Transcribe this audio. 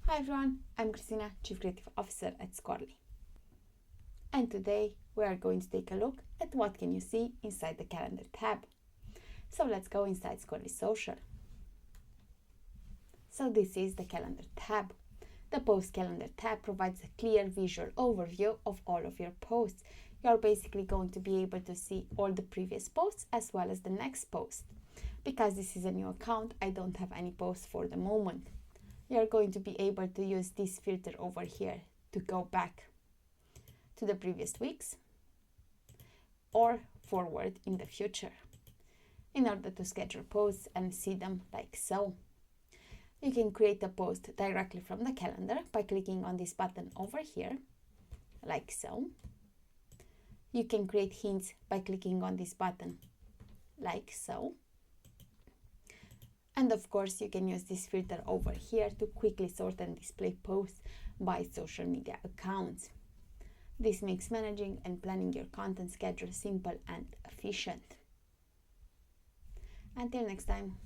Hi everyone, I'm Christina, Chief Creative Officer at Squirrly. And today we are going to take a look at what can you see inside the calendar tab. So let's go inside Squirrly Social. So this is the calendar tab. The post calendar tab provides a clear visual overview of all of your posts. You're basically going to be able to see all the previous posts as well as the next post. Because this is a new account, I don't have any posts for the moment. You're going to be able to use this filter over here to go back to the previous weeks or forward in the future in order to schedule posts and see them like so. You can create a post directly from the calendar by clicking on this button over here, like so. You can create hints by clicking on this button, like so. And of course, you can use this filter over here to quickly sort and display posts by social media accounts. This makes managing and planning your content schedule simple and efficient. Until next time.